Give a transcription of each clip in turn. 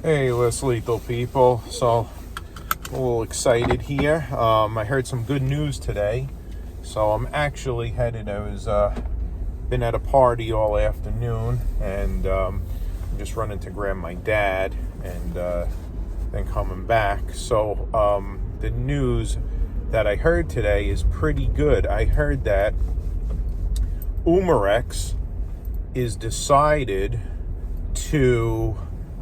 Hey, lethal people. So, a little excited here. I heard some good news today. So, I'm actually headed. I was been at a party all afternoon, and I'm just running to grab my dad, and then coming back. So, the news that I heard today is pretty good. I heard that Umarex is decided to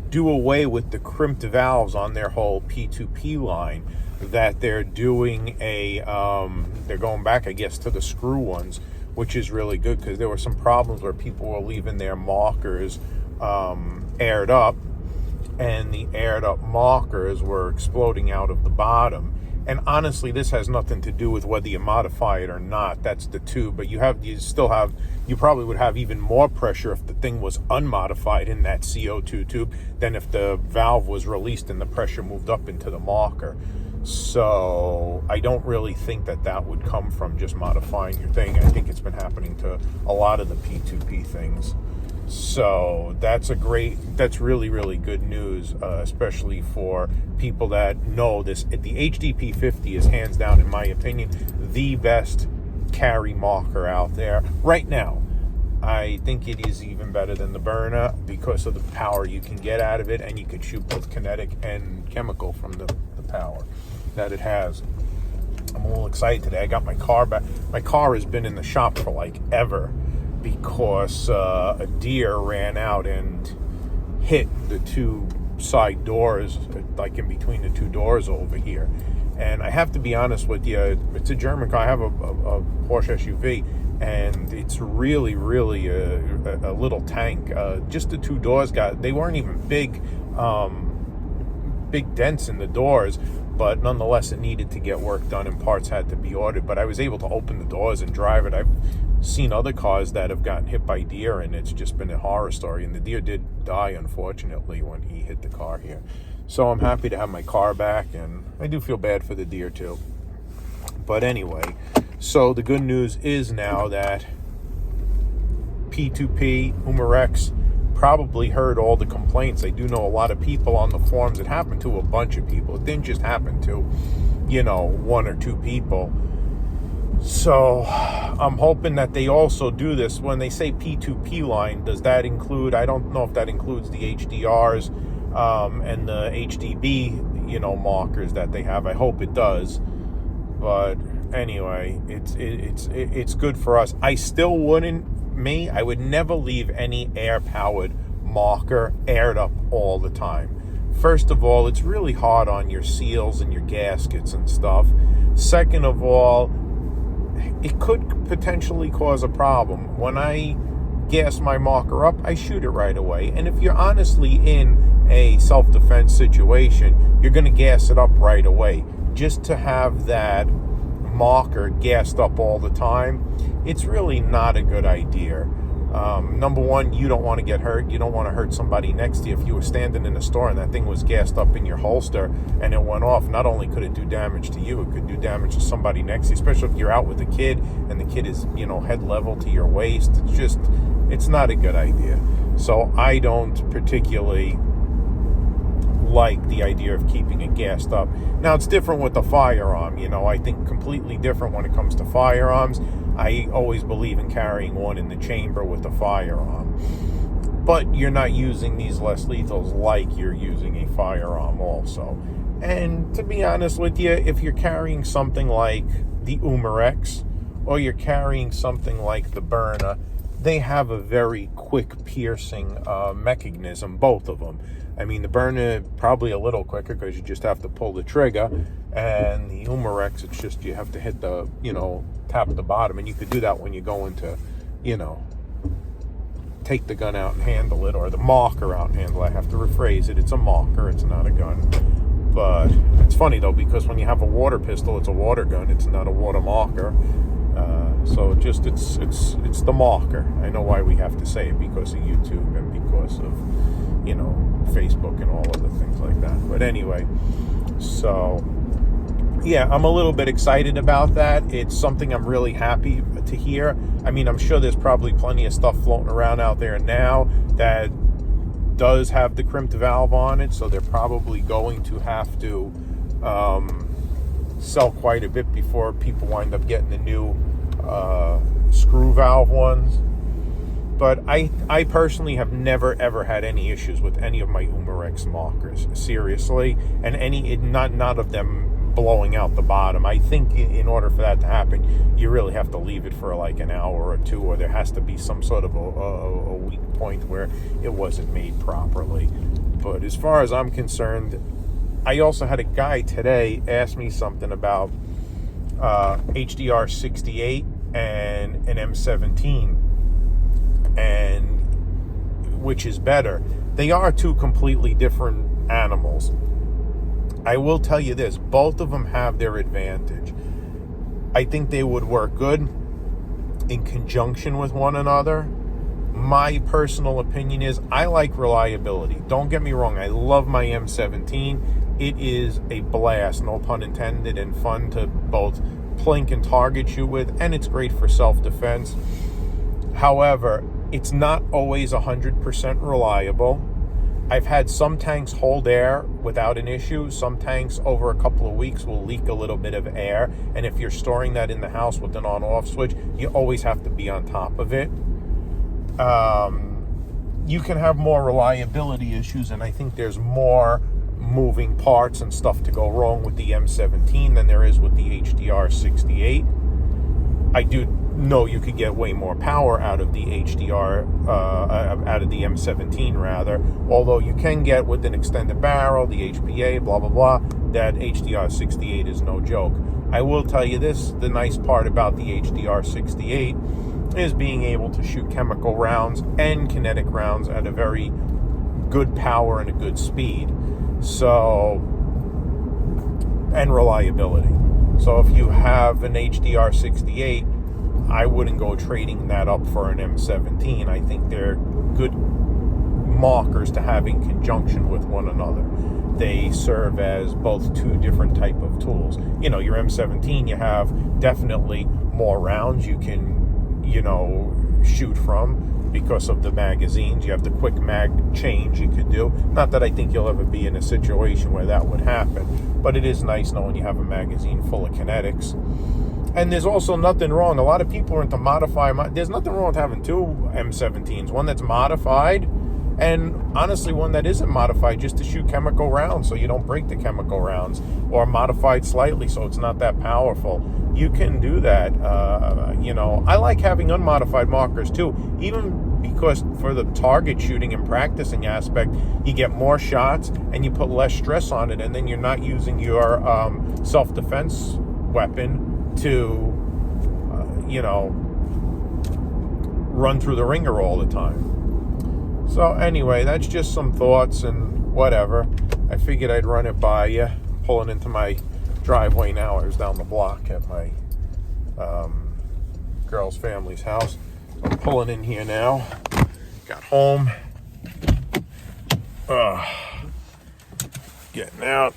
do away with the crimped valves on their whole P2P line, that they're doing they're going back, I guess, to the screw ones, which is really good, because there were some problems where people were leaving their markers aired up, and the aired up markers were exploding out of the bottom. And honestly, this has nothing to do with whether you modify it or not. That's the tube. But you probably would have even more pressure if the thing was unmodified in that CO2 tube than if the valve was released and the pressure moved up into the marker. So I don't really think that would come from just modifying your thing. I think it's been happening to a lot of the P2P things. So that's really, really good news, especially for people that know this. The HDP 50 is hands down, in my opinion, the best carry marker out there right now. I think it is even better than the burner because of the power you can get out of it, and you can shoot both kinetic and chemical from the power that it has. I'm a little excited today. I got my car back. My car has been in the shop for like ever, because a deer ran out and hit the two side doors, like in between the two doors over here. And I have to be honest with you, it's a German car. I have a Porsche SUV, and it's really, really a little tank. Just the two doors they weren't even big dents in the doors, but nonetheless, it needed to get work done and parts had to be ordered. But I was able to open the doors and drive it. I've seen other cars that have gotten hit by deer, and it's just been a horror story. And the deer did die, unfortunately, when he hit the car here. So I'm happy to have my car back, and I do feel bad for the deer too. But anyway, so the good news is now that P2P, Umarex, probably heard all the complaints. I do know a lot of people on the forums. It happened to a bunch of people. It didn't just happen to, one or two people. So I'm hoping that they also do this. When they say P2P line, does that include, I don't know if that includes the HDRs and the HDB, markers that they have. I hope it does. But anyway, it's good for us. I still I would never leave any air-powered marker aired up all the time. First of all, it's really hard on your seals and your gaskets and stuff. Second of all, it could potentially cause a problem. When I gas my marker up, I shoot it right away. And if you're honestly in a self-defense situation, you're going to gas it up right away. Just to have that marker gassed up all the time, it's really not a good idea. Number one, you don't want to get hurt. You don't want to hurt somebody next to you. If you were standing in a store and that thing was gassed up in your holster and it went off, not only could it do damage to you, it could do damage to somebody next to you, especially if you're out with a kid and the kid is, head level to your waist. It's not a good idea. So I don't particularly like the idea of keeping it gassed up. Now, it's different with the firearm. I think completely different when it comes to firearms. I always believe in carrying one in the chamber with the firearm. But you're not using these less lethals like you're using a firearm also. And to be honest with you, if you're carrying something like the Umarex or you're carrying something like the burner, they have a very quick piercing mechanism, both of them. I mean, the burner probably a little quicker because you just have to pull the trigger, and the Umarex, it's just you have to hit the, tap the bottom, and you could do that when you're going to, take the gun out and handle it, or the marker out and handle it. I have to rephrase it. It's a marker. It's not a gun. But it's funny, though, because when you have a water pistol, it's a water gun. It's not a water marker. So it's the marker. I know why we have to say it, because of YouTube and because of, Facebook and all other things like that. But anyway, so yeah, I'm a little bit excited about that. It's something I'm really happy to hear. I mean, I'm sure there's probably plenty of stuff floating around out there now that does have the crimped valve on it, so they're probably going to have to sell quite a bit before people wind up getting the new screw valve ones. But I personally have never ever had any issues with any of my Umarex markers, seriously, and none of them blowing out the bottom. I think in order for that to happen, you really have to leave it for like an hour or two, or there has to be some sort of a weak point where it wasn't made properly. But as far as I'm concerned, I also had a guy today ask me something about HDR 68 and an M17, and which is better. They are two completely different animals. I will tell you this, both of them have their advantage. I think they would work good in conjunction with one another. My personal opinion is I like reliability. Don't get me wrong, I love my M17. It is a blast, no pun intended, and fun to both plink and target shoot with, and it's great for self-defense. However, it's not always 100% reliable. I've had some tanks hold air without an issue. Some tanks over a couple of weeks will leak a little bit of air. And if you're storing that in the house with an on-off switch, you always have to be on top of it. You can have more reliability issues, and I think there's more moving parts and stuff to go wrong with the M17 than there is with the HDR 68. I do know you could get way more power out of the HDR, out of the M17 rather, although you can get with an extended barrel, the HPA, blah, blah, blah, that HDR 68 is no joke. I will tell you this, the nice part about the HDR 68 is being able to shoot chemical rounds and kinetic rounds at a very good power and a good speed. So, and reliability. So if you have an HDR 68, I wouldn't go trading that up for an M17. I think they're good markers to have in conjunction with one another. They serve as both two different type of tools. You know, your M17, you have definitely more rounds you can, you know, shoot from because of the magazines. You have the quick mag change you could do. Not that I think you'll ever be in a situation where that would happen, but it is nice knowing you have a magazine full of kinetics. And there's also nothing wrong. A lot of people are into there's nothing wrong with having two M17s. One that's modified, and honestly one that isn't modified just to shoot chemical rounds so you don't break the chemical rounds, or modified slightly so it's not that powerful. You can do that. You know, I like having unmodified markers too, even because for the target shooting and practicing aspect, you get more shots and you put less stress on it, and then you're not using your self-defense weapon to, you know, run through the ringer all the time. So anyway, that's just some thoughts and whatever. I figured I'd run it by you. I'm pulling into my driveway now. I was down the block at my girl's family's house. I'm pulling in here now. Got home. Getting out.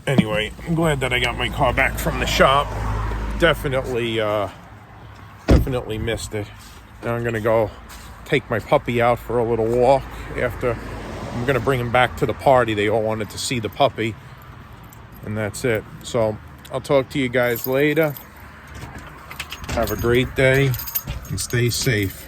Anyway, I'm glad that I got my car back from the shop. Definitely missed it. Now I'm gonna go take my puppy out for a little walk. After I'm gonna bring him back to the party. They all wanted to see the puppy, and that's it. So I'll talk to you guys later. Have a great day and stay safe.